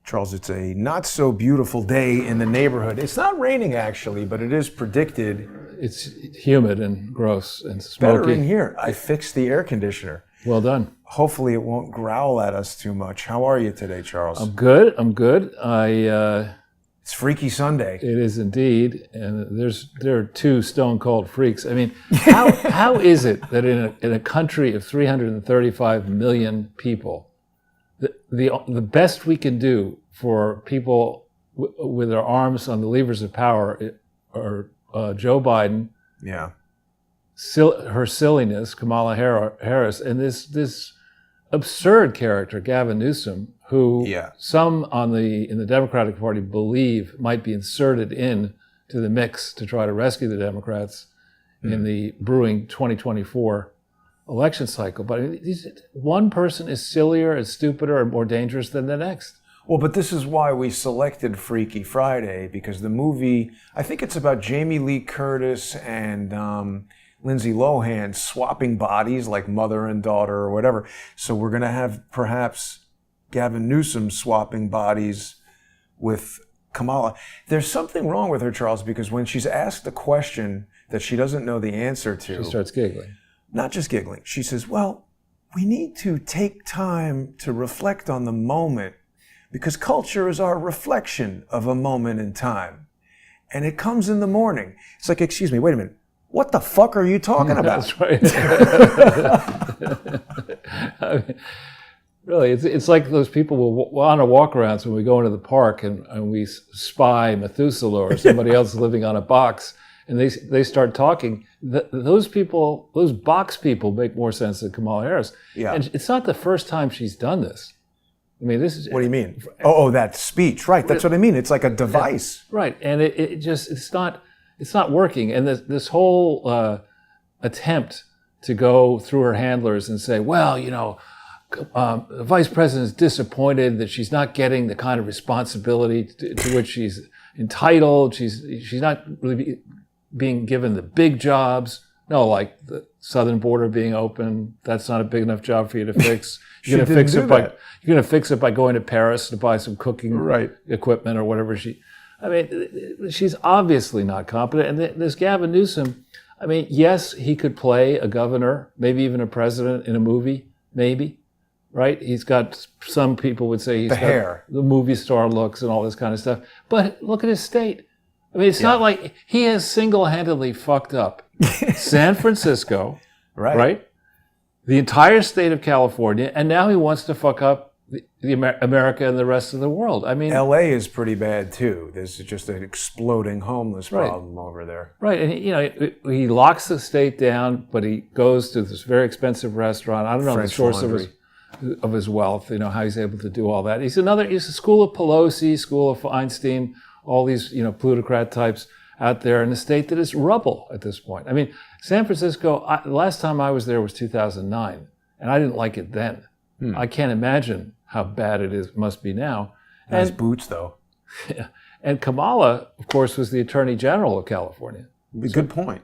Charles, it's a not so beautiful day in the neighborhood. It's not raining actually, but it is predicted. It's humid and gross and It's smoky. better in here. I fixed the air conditioner. Well done. Hopefully it won't growl at us too much. How are you today, Charles? I'm good. It's Freaky Sunday. It is indeed, and there are two stone cold freaks. I mean, how is it that in a country of 335 million people, the best we can do for people with their arms on the levers of power are Joe Biden, yeah, her silliness, Kamala Harris, and this absurd character, Gavin Newsom, who some in the Democratic Party believe might be inserted in to the mix to try to rescue the Democrats in the brewing 2024 election cycle. But one person is sillier and stupider and more dangerous than the next. Well, but this is why we selected Freaky Friday, because the movie, I think it's about Jamie Lee Curtis and Lindsay Lohan swapping bodies like mother and daughter or whatever. So we're going to have perhaps Gavin Newsom swapping bodies with Kamala. There's something wrong with her, Charles, because when she's asked a question that she doesn't know the answer to, she starts giggling. Not just giggling. She says, well, we need to take time to reflect on the moment because culture is our reflection of a moment in time. And it comes in the morning. It's like, excuse me, wait a minute. What the fuck are you talking about? That's right. I mean, really, it's like those people will on a walk around when we go into the park and we spy Methuselah or somebody else living on a box, and they start talking. Those box people make more sense than Kamala Harris. Yeah. And it's not the first time she's done this. I mean, this is... What do you mean? Oh, that speech. Right, that's what I mean. It's like a device. Right, and it's not working. And this whole attempt to go through her handlers and say, well, the vice president is disappointed that she's not getting the kind of responsibility to which she's entitled. She's not really being given the big jobs. No, like the southern border being open, that's not a big enough job for you to fix. You're going to fix it by going to Paris to buy some cooking equipment or whatever she's obviously not competent. And this Gavin Newsom, I mean, yes, he could play a governor, maybe even a president in a movie, maybe, right? He's got, some people would say he's got hair, the movie star looks and all this kind of stuff. But look at his state. I mean, it's not like he has single-handedly fucked up San Francisco, right? The entire state of California, and now he wants to fuck up the America and the rest of the world. I mean, L.A. is pretty bad too. There's just an exploding homeless problem over there. Right, and he locks the state down, but he goes to this very expensive restaurant. I don't know the source of his wealth. How he's able to do all that. He's a school of Pelosi, school of Feinstein, all these plutocrat types out there in a state that is rubble at this point. I mean, San Francisco. The last time I was there was 2009, and I didn't like it then. I can't imagine how bad it must be now. Nice boots, though. And Kamala, of course, was the Attorney General of California. Good point.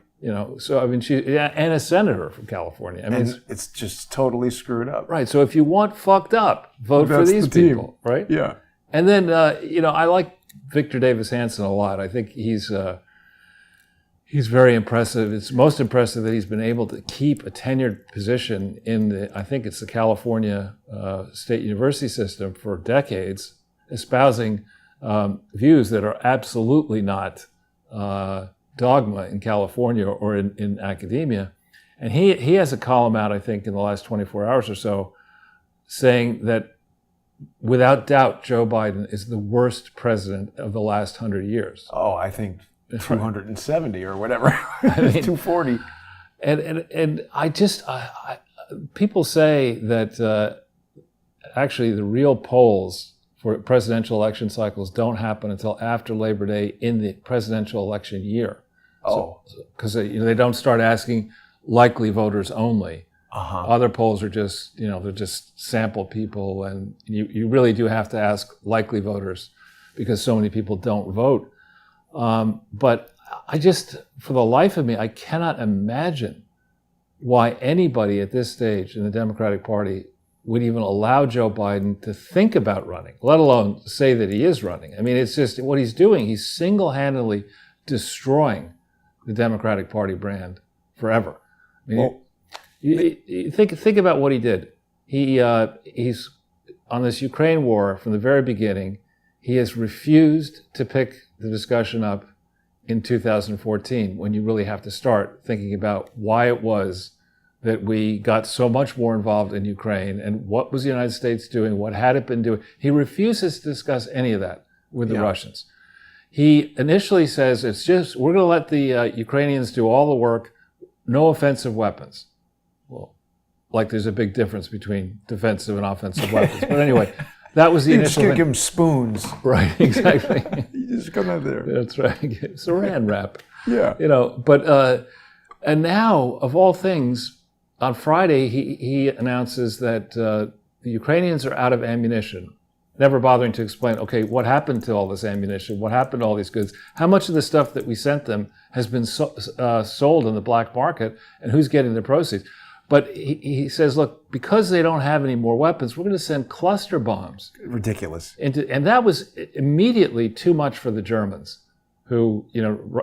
So I mean, and a senator from California. I mean, it's just totally screwed up. Right. So if you want fucked up, vote for these people, right? Yeah. And then, I like Victor Davis Hanson a lot. I think he's very impressive. It's most impressive that he's been able to keep a tenured position in I think it's the California State University system for decades, espousing views that are absolutely not dogma in California or in academia. And he has a column out, I think, in the last 24 hours or so, saying that without doubt, Joe Biden is the worst president of the last 100 years. Oh, I think 270 or whatever. I mean, 240. And people say that actually the real polls for presidential election cycles don't happen until after Labor Day in the presidential election year. Because they don't start asking likely voters only. Other polls are just, they're just sample people, and you really do have to ask likely voters because so many people don't vote. But for the life of me, I cannot imagine why anybody at this stage in the Democratic Party would even allow Joe Biden to think about running, let alone say that he is running. I mean, it's just what he's doing. He's single-handedly destroying the Democratic Party brand forever. I mean, you think about what he did. He's on this Ukraine war from the very beginning. He has refused to pick the discussion up in 2014, when you really have to start thinking about why it was that we got so much more involved in Ukraine and what was the United States doing, what had it been doing. He refuses to discuss any of that with the Russians. He initially says, we're going to let the Ukrainians do all the work, no offensive weapons. Well, like there's a big difference between defensive and offensive weapons. But anyway, that was the initial. You just give him spoons. Right, exactly. You just come out there. That's right. Saran wrap. Yeah. But and now, of all things, on Friday, he announces that the Ukrainians are out of ammunition, never bothering to explain, okay, what happened to all this ammunition? What happened to all these goods? How much of the stuff that we sent them has been sold in the black market, and who's getting the proceeds? But he says, look, because they don't have any more weapons, we're going to send cluster bombs. Ridiculous. And that was immediately too much for the Germans, who,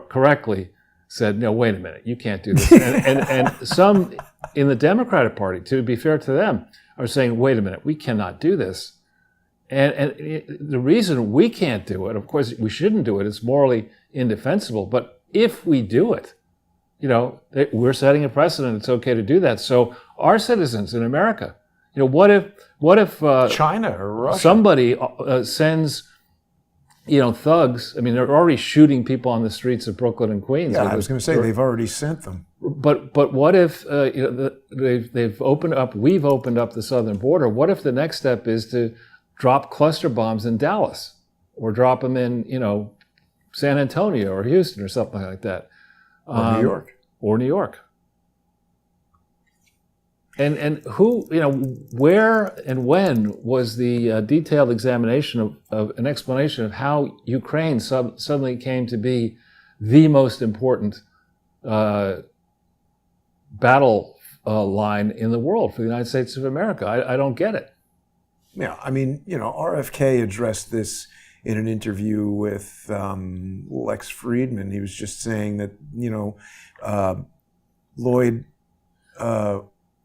correctly said, no, wait a minute, you can't do this. and some in the Democratic Party, to be fair to them, are saying, wait a minute, we cannot do this. And the reason we can't do it, of course, we shouldn't do it, it's morally indefensible. But if we do it, we're setting a precedent. It's okay to do that. So our citizens in America, what if China or Russia, somebody sends, thugs? I mean, they're already shooting people on the streets of Brooklyn and Queens. Yeah, I was going to say they've already sent them. But what if we've opened up the southern border? What if the next step is to drop cluster bombs in Dallas, or drop them in San Antonio or Houston or something like that? Or New York. And who, where and when was the detailed examination of an explanation of how Ukraine suddenly came to be the most important battle line in the world for the United States of America? I don't get it. Yeah, I mean, RFK addressed this in an interview with Lex Friedman. He was just saying that, Lloyd,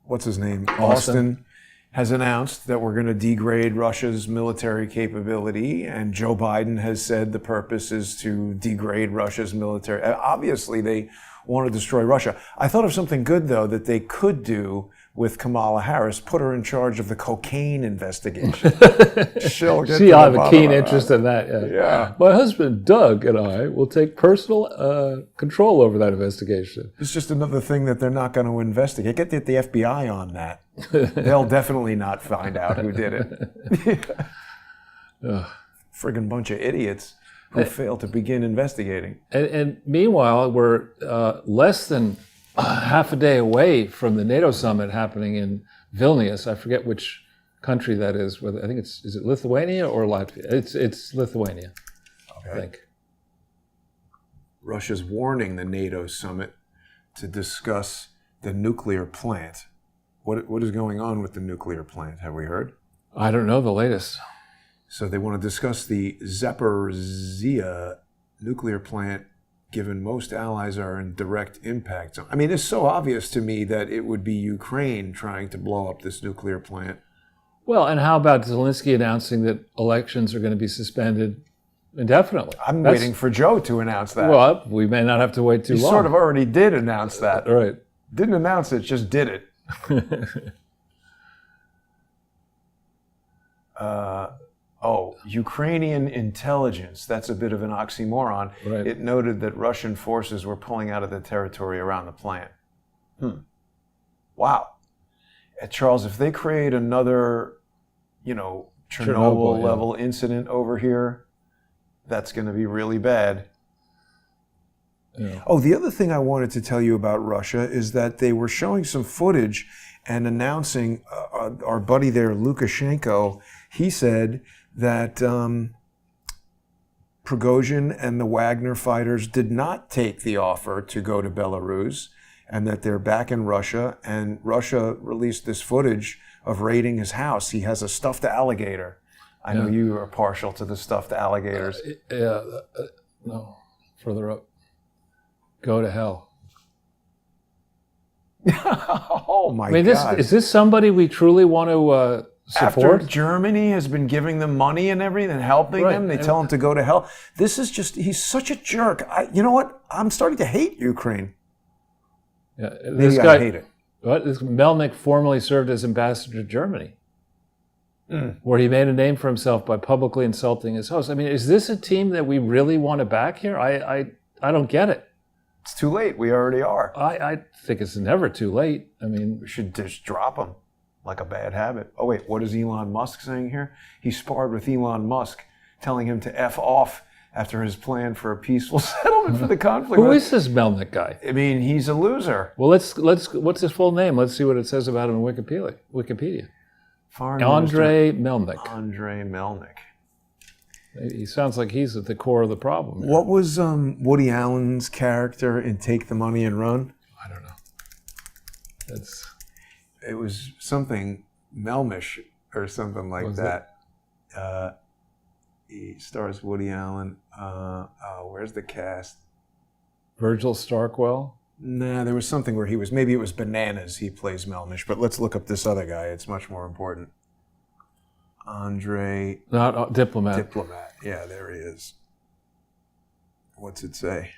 what's his name? Austin has announced that we're going to degrade Russia's military capability, and Joe Biden has said the purpose is to degrade Russia's military. Obviously, they want to destroy Russia. I thought of something good, though, that they could do with Kamala Harris, put her in charge of the cocaine investigation. She'll have a keen interest in that. Yeah. My husband, Doug, and I will take personal control over that investigation. It's just another thing that they're not going to investigate. Get the FBI on that. They'll definitely not find out who did it. Friggin' bunch of idiots who failed to begin investigating. And meanwhile, we're less than half a day away from the NATO summit happening in Vilnius. I forget which country that is. Whether I think is it Lithuania or Latvia? It's Lithuania, okay. I think. Russia's warning the NATO summit to discuss the nuclear plant. What is going on with the nuclear plant? Have we heard? I don't know the latest. So they want to discuss the Zaporizhzhia nuclear plant, given most allies are in direct impact zone. I mean, it's so obvious to me that it would be Ukraine trying to blow up this nuclear plant. Well, and how about Zelensky announcing that elections are going to be suspended indefinitely? I'm waiting for Joe to announce that. Well, we may not have to wait too long. He sort of already did announce that. Right. Didn't announce it, just did it. Ukrainian intelligence. That's a bit of an oxymoron. Right. It noted that Russian forces were pulling out of the territory around the plant. Wow. Charles, if they create another, Chernobyl-level incident over here, that's going to be really bad. Yeah. Oh, the other thing I wanted to tell you about Russia is that they were showing some footage and announcing, our buddy there, Lukashenko, he said that Prigozhin and the Wagner fighters did not take the offer to go to Belarus, and that they're back in Russia, and Russia released this footage of raiding his house. He has a stuffed alligator. I know you are partial to the stuffed alligators. No, further up. Go to hell. Oh my God! Is this somebody we truly want to support? After Germany has been giving them money and everything and helping them, they tell him to go to hell. This is he's such a jerk. You know what? I'm starting to hate Ukraine. Yeah, Maybe I hate it. What? This Melnick formerly served as ambassador to Germany, where he made a name for himself by publicly insulting his host. I mean, is this a team that we really want to back here? I don't get it. It's too late. We already are. I think it's never too late. I mean, we should just drop them like a bad habit. Oh, wait, what is Elon Musk saying here? He sparred with Elon Musk, telling him to F off after his plan for a peaceful settlement for the conflict. Who is this Melnick guy? I mean, he's a loser. Well, let's. What's his full name? Let's see what it says about him in Wikipedia. Andre Melnick. Andre Melnick. He sounds like he's at the core of the problem. What was Woody Allen's character in Take the Money and Run? I don't know. It was something Melmish or something like that. He stars Woody Allen. Where's the cast? Virgil Starkwell? Nah, there was something where maybe it was Bananas he plays Melmish, but let's look up this other guy. It's much more important. Andre... Not Diplomat. Diplomat. Yeah, there he is. What's it say?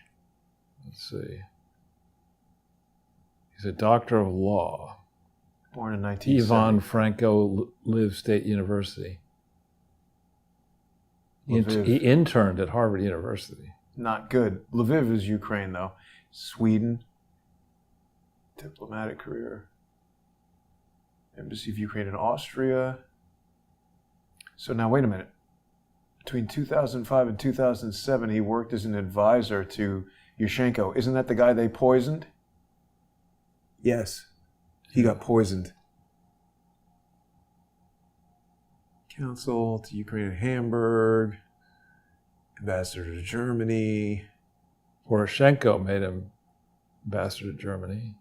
Let's see. He's a doctor of law. Born in 1970. Ivan Franko Lviv State University. He interned at Harvard University. Not good. Lviv is Ukraine, though. Sweden. Diplomatic career. Embassy of Ukraine in Austria. So now, wait a minute. Between 2005 and 2007, he worked as an advisor to Yushchenko. Isn't that the guy they poisoned? Yes. He got poisoned. Counsel to Ukraine and Hamburg. Ambassador to Germany. Poroshenko made him ambassador to Germany.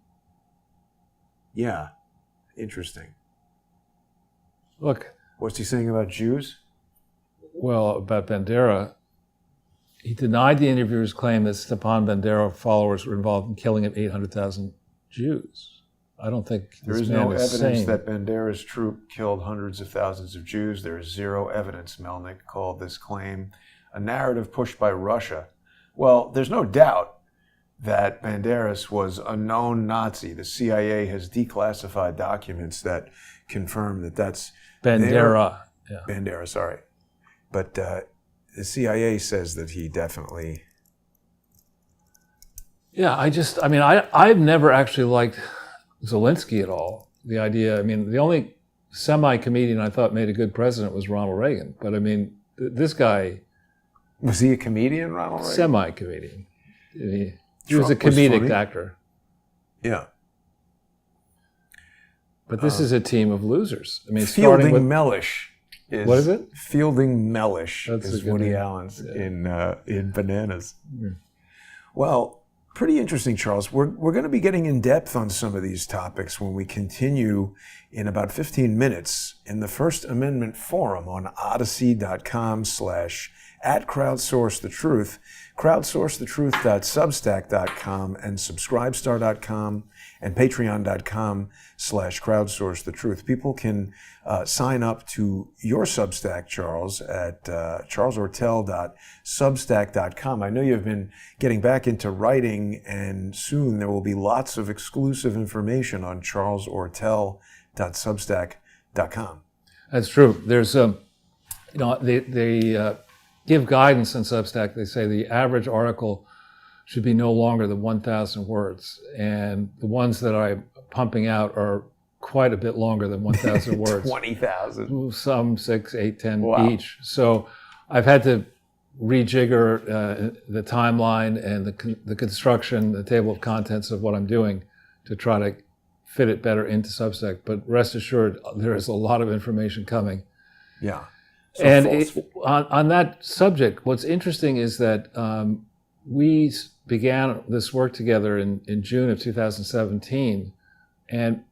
Yeah. Interesting. Look. What's he saying about Jews? Well, about Bandera, he denied the interviewer's claim that Stepan Bandera followers were involved in killing of 800,000 Jews. I don't think there is no evidence that Bandera's troop killed hundreds of thousands of Jews. There is zero evidence, Melnick called this claim a narrative pushed by Russia. Well, there's no doubt that Banderas was a known Nazi. The CIA has declassified documents that confirm that that's Bandera. Yeah. Bandera, sorry. But the CIA says that he definitely... Yeah, I've never actually liked Zelensky at all. The idea, the only semi-comedian I thought made a good president was Ronald Reagan. But this guy... Was he a comedian, Ronald Reagan? Semi-comedian. He was a comedic actor. Yeah. But this is a team of losers. Fielding Mellish. What is it? Fielding Mellish is Woody Allen's in Bananas. Yeah. Well, pretty interesting, Charles. We're going to be getting in depth on some of these topics when we continue in about 15 minutes in the First Amendment Forum on odyssey.com/@crowdsourcethetruth, crowdsourcethetruth.substack.com, and subscribestar.com, and patreon.com/crowdsourcethetruth. People can sign up to your Substack, Charles, at charlesortel.substack.com. I know you've been getting back into writing, and soon there will be lots of exclusive information on charlesortel.substack.com. That's true. There's they give guidance on Substack. They say the average article should be no longer than 1,000 words. And the ones that I'm pumping out are quite a bit longer than 1,000 words. 20,000. Some 6, 8, 10 wow. each. So I've had to rejigger the timeline and the construction, the table of contents of what I'm doing to try to fit it better into Substack. But rest assured, there is a lot of information coming. Yeah. So and on that subject, what's interesting is that we began this work together in June of 2017. And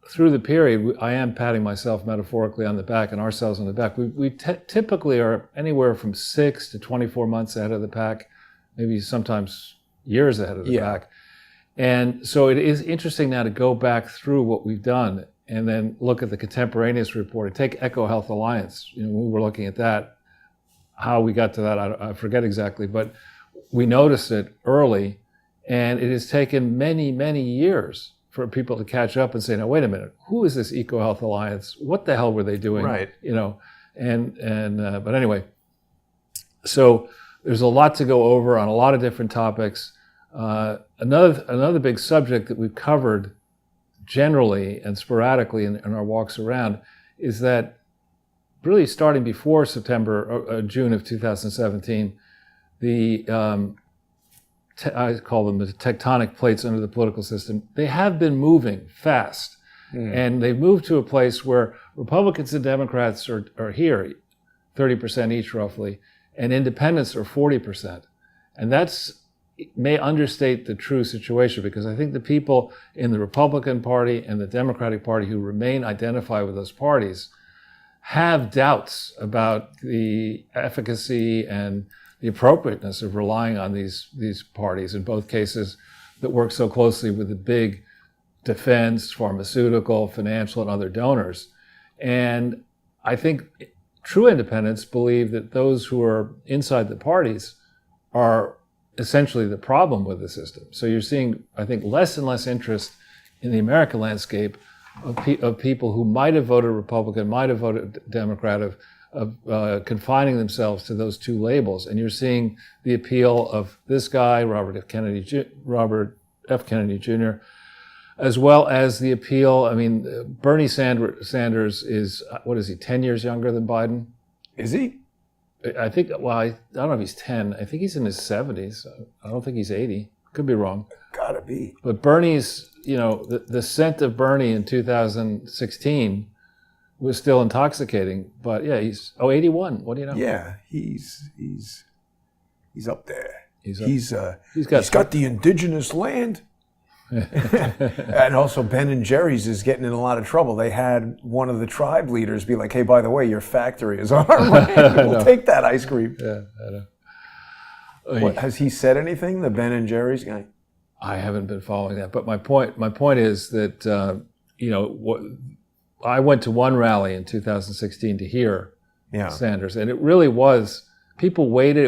through the period, I am patting myself metaphorically on the back and ourselves on the back. We typically are anywhere from 6 to 24 months ahead of the pack, maybe sometimes years ahead of the pack. And so it is interesting now to go back through what we've done and then look at the contemporaneous report. Take EcoHealth Alliance. When we were looking at that, how we got to that, I forget exactly, but we noticed it early, and it has taken many, many years for people to catch up and say, now, wait a minute, who is this EcoHealth Alliance? What the hell were they doing? Right. But anyway, so there's a lot to go over on a lot of different topics. Another big subject that we've covered generally and sporadically in our walks around is that really starting before June of 2017, I call them the tectonic plates under the political system, they have been moving fast. And they've moved to a place where Republicans and Democrats are here, 30% each roughly, and independents are 40%. And may understate the true situation, because I think the people in the Republican Party and the Democratic Party who remain identified with those parties have doubts about the efficacy and the appropriateness of relying on these parties, in both cases, that work so closely with the big defense, pharmaceutical, financial, and other donors. And I think true independents believe that those who are inside the parties are essentially the problem with the system. So you're seeing, I think, less and less interest in the American landscape of people who might have voted Republican, might have voted Democrat, of confining themselves to those two labels. And you're seeing the appeal of this guy, Robert F. Kennedy Jr., as well as the appeal, Bernie Sanders is, 10 years younger than Biden? Is he? I think, I don't know if he's 10. I think he's in his 70s. I don't think he's 80. Could be wrong. Gotta be. But Bernie's, the scent of Bernie in 2016 was still intoxicating. But yeah, he's 81. What do you know? Yeah, he's up there. He's got the indigenous land. And also Ben & Jerry's is getting in a lot of trouble. They had one of the tribe leaders be like, hey, by the way, your factory is on our land. We'll take that ice cream. Yeah, I know. Has he said anything, the Ben & Jerry's guy? I haven't been following that. But my point is that, I went to one rally in 2016 to hear Sanders. And it really was, people waited.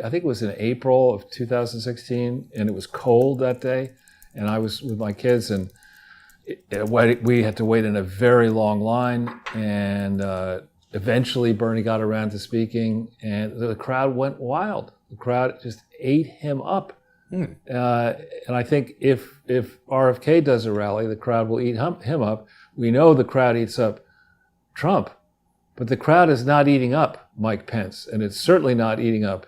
I think it was in April of 2016, and it was cold that day. And I was with my kids, and we had to wait in a very long line. And eventually Bernie got around to speaking, and the crowd went wild. The crowd just ate him up. And I think if RFK does a rally, the crowd will eat him up. We know the crowd eats up Trump, but the crowd is not eating up Mike Pence, and it's certainly not eating up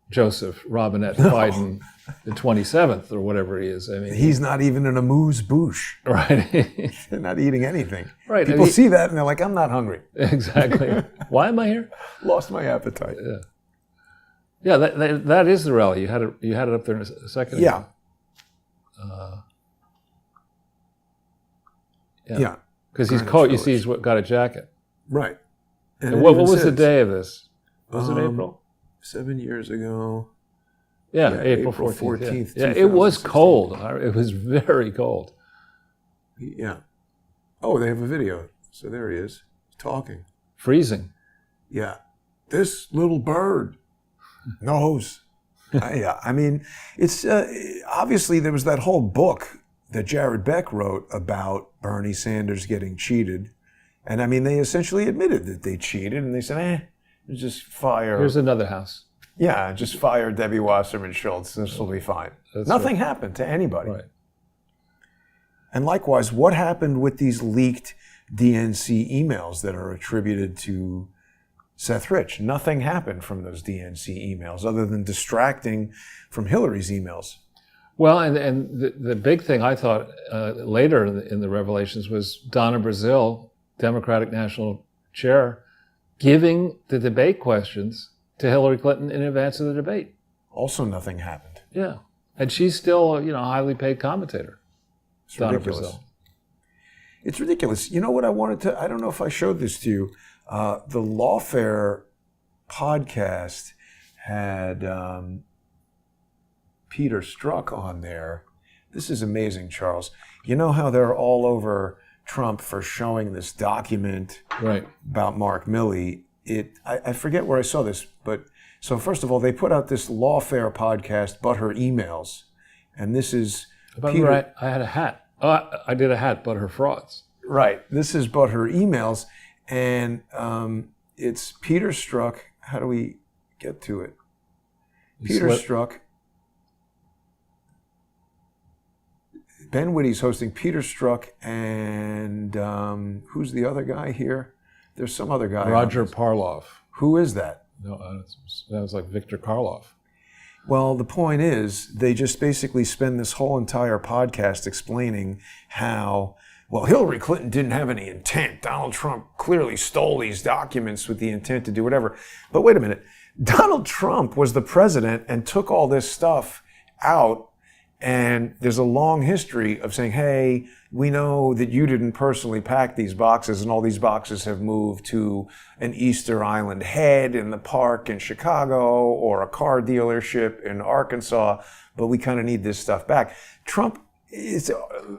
Joseph Robinette Biden, the 27th or whatever he is. He's not even in a amuse-bouche. Right. They're not eating anything. Right. People see that and they're like, I'm not hungry. Exactly. Why am I here? Lost my appetite. Yeah. That is the rally. You had it up there in a second ago. Yeah. Because he's cold. You see, he's got a jacket. Right. And what was the day of this? Was it April? 7 years ago. Yeah, April 14th. Yeah, it was cold. It was very cold. Yeah. Oh, they have a video. So there he is, talking. Freezing. Yeah. This little bird knows. It's obviously there was that whole book that Jared Beck wrote about Bernie Sanders getting cheated. And they essentially admitted that they cheated, and they said, just fire. Here's another house. Yeah, just fire Debbie Wasserman Schultz. This will be fine. Nothing happened to anybody. Right. And likewise, what happened with these leaked DNC emails that are attributed to Seth Rich? Nothing happened from those DNC emails other than distracting from Hillary's emails. Well, and the big thing I thought later in the revelations was Donna Brazile, Democratic National Chair, giving the debate questions to Hillary Clinton in advance of the debate. Also nothing happened. Yeah. And she's still, a highly paid commentator. It's ridiculous. It's ridiculous. You know what I wanted to, I don't know if I showed this to you. The Lawfare podcast had Peter Strzok on there. This is amazing, Charles. You know how they're all over Trump for showing this document about Mark Milley? I forget where I saw this, but so first of all, they put out this Lawfare podcast, But Her Emails. And this is Peter. I had a hat. Oh, I did a hat, But Her Frauds. Right. This is But Her Emails. And it's Peter Strzok. How do we get to it? Peter Strzok. Ben Wittie's hosting. Peter Strzok and who's the other guy here? There's some other guy. Roger Parloff. Who is that? No, that was like Victor Karloff. Well, the point is, they just basically spend this whole entire podcast explaining how, well, Hillary Clinton didn't have any intent. Donald Trump clearly stole these documents with the intent to do whatever. But wait a minute. Donald Trump was the president and took all this stuff out. And there's a long history of saying, hey, we know that you didn't personally pack these boxes, and all these boxes have moved to an Easter Island head in the park in Chicago or a car dealership in Arkansas, but we kind of need this stuff back.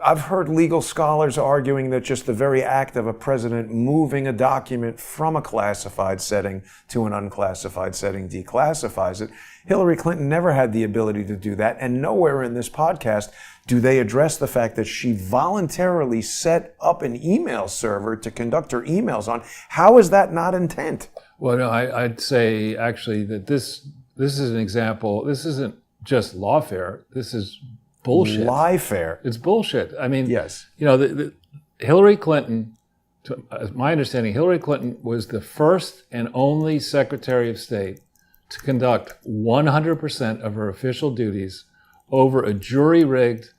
I've heard legal scholars arguing that just the very act of a president moving a document from a classified setting to an unclassified setting declassifies it. Hillary Clinton never had the ability to do that, and nowhere in this podcast do they address the fact that she voluntarily set up an email server to conduct her emails on. How is that not intent? Well, no, I'd say actually that this is an example. This isn't just lawfare. This is bullshit. Liefare. It's bullshit. I mean, yes. Hillary Clinton, to my understanding, Hillary Clinton was the first and only Secretary of State to conduct 100% of her official duties over a jury-rigged,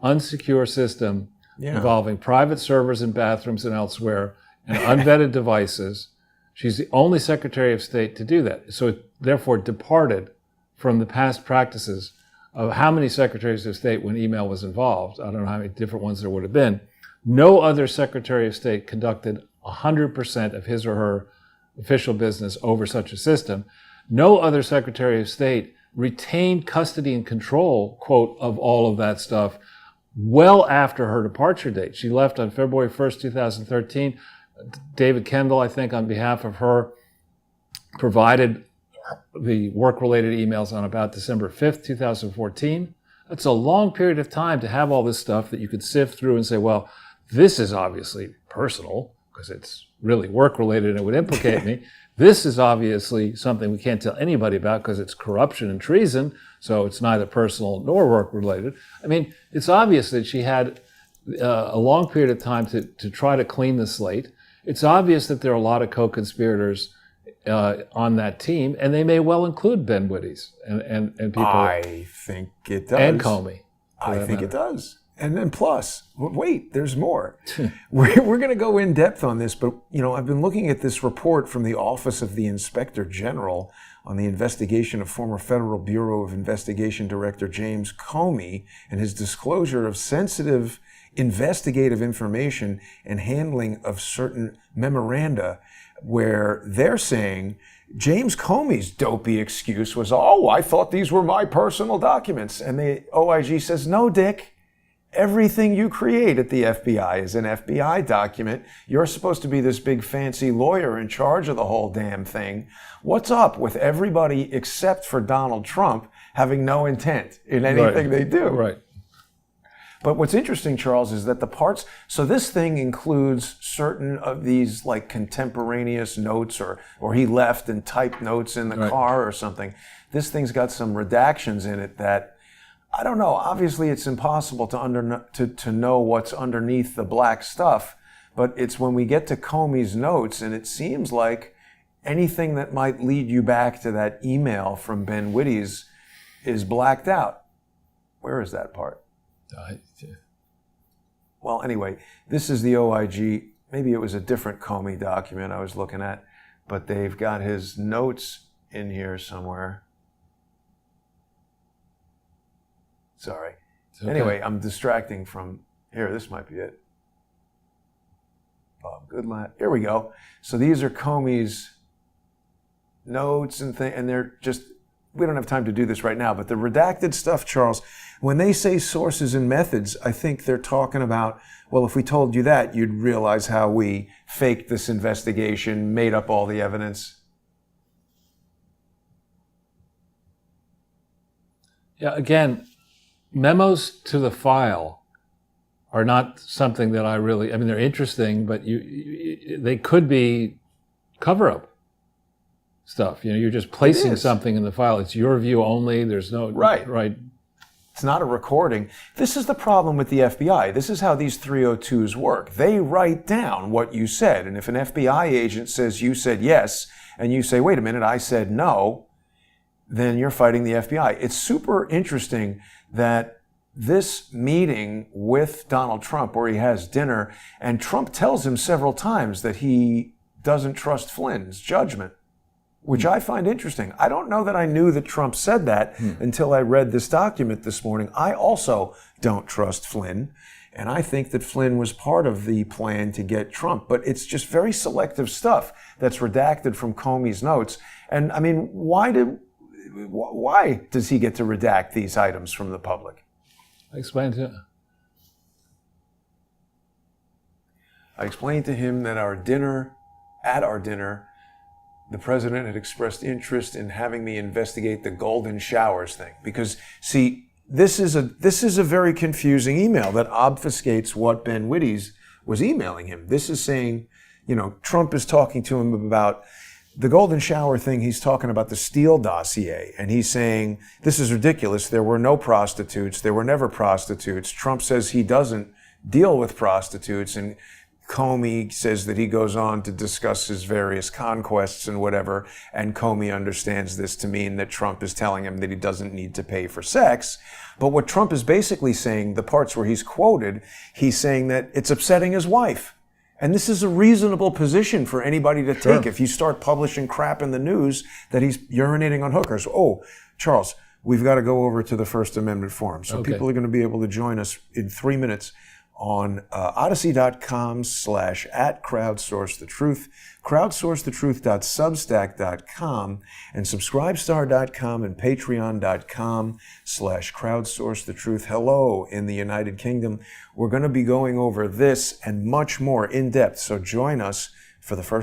unsecure system involving private servers in bathrooms and elsewhere and unvetted devices. She's the only Secretary of State to do that. So it therefore departed from the past practices of how many Secretaries of State when email was involved. I don't know how many different ones there would have been. No other Secretary of State conducted 100% of his or her official business over such a system. No other Secretary of State retained custody and control, quote, of all of that stuff well after her departure date. She left on February 1st, 2013. David Kendall, I think, on behalf of her, provided the work-related emails on about December 5th, 2014. That's a long period of time to have all this stuff that you could sift through and say, well, this is obviously personal because it's really work-related and it would implicate me. This is obviously something we can't tell anybody about because it's corruption and treason, so it's neither personal nor work-related. I mean, it's obvious that she had a long period of time to try to clean the slate. It's obvious that there are a lot of co-conspirators on that team, and they may well include Ben Wittie's and people. I think it does. And Comey. I think it does. And then plus, wait, there's more. We're going to go in depth on this, but I've been looking at this report from the Office of the Inspector General on the investigation of former Federal Bureau of Investigation Director James Comey and his disclosure of sensitive investigative information and handling of certain memoranda, where they're saying James Comey's dopey excuse was, I thought these were my personal documents. And the OIG says, no, Dick. Everything you create at the FBI is an FBI document. You're supposed to be this big fancy lawyer in charge of the whole damn thing. What's up with everybody except for Donald Trump having no intent in anything they do? Right. But what's interesting, Charles, is that so this thing includes certain of these like contemporaneous notes or he left and typed notes in the car or something. This thing's got some redactions in it that, I don't know. Obviously, it's impossible to know what's underneath the black stuff, but it's when we get to Comey's notes, and it seems like anything that might lead you back to that email from Ben Wittie's is blacked out. Where is that part? Well, anyway, this is the OIG. Maybe it was a different Comey document I was looking at, but they've got his notes in here somewhere. Sorry. Okay. Anyway, I'm distracting from here. This might be it. Bob Goodlatte. Here we go. So these are Comey's notes and things, and they're just, we don't have time to do this right now, but the redacted stuff, Charles, when they say sources and methods, I think they're talking about, well, if we told you that, you'd realize how we faked this investigation, made up all the evidence. Yeah, again, memos to the file are not something that I really, I mean, they're interesting, but they could be cover-up stuff. You know, you're just placing something in the file. It's your view only. There's no... Right. It's not a recording. This is the problem with the FBI. This is how these 302s work. They write down what you said. And if an FBI agent says you said yes, and you say, wait a minute, I said no, then you're fighting the FBI. It's super interesting that this meeting with Donald Trump, where he has dinner, and Trump tells him several times that he doesn't trust Flynn's judgment, which I find interesting. I don't know that I knew that Trump said that until I read this document this morning. I also don't trust Flynn, and I think that Flynn was part of the plan to get Trump. But it's just very selective stuff that's redacted from Comey's notes. And I mean, why does he get to redact these items from the public? Explain to him. I explained to him that at our dinner, the president had expressed interest in having me investigate the golden showers thing. Because, see, this is a very confusing email that obfuscates what Ben Wittes was emailing him. This is saying, you know, Trump is talking to him about the golden shower thing. He's talking about the Steele dossier. And he's saying, this is ridiculous. There were no prostitutes. There were never prostitutes. Trump says he doesn't deal with prostitutes. And Comey says that he goes on to discuss his various conquests and whatever, and Comey understands this to mean that Trump is telling him that he doesn't need to pay for sex. But what Trump is basically saying, the parts where he's quoted, he's saying that it's upsetting his wife. And this is a reasonable position for anybody to take. If you start publishing crap in the news that he's urinating on hookers. Oh, Charles, we've got to go over to the First Amendment Forum. So people are going to be able to join us in 3 minutes on odyssey.com/@crowdsourcethetruth, crowdsourcethetruth.substack.com, and subscribestar.com and patreon.com/crowdsourcethetruth. Hello in the United Kingdom. We're going to be going over this and much more in depth. So join us for the First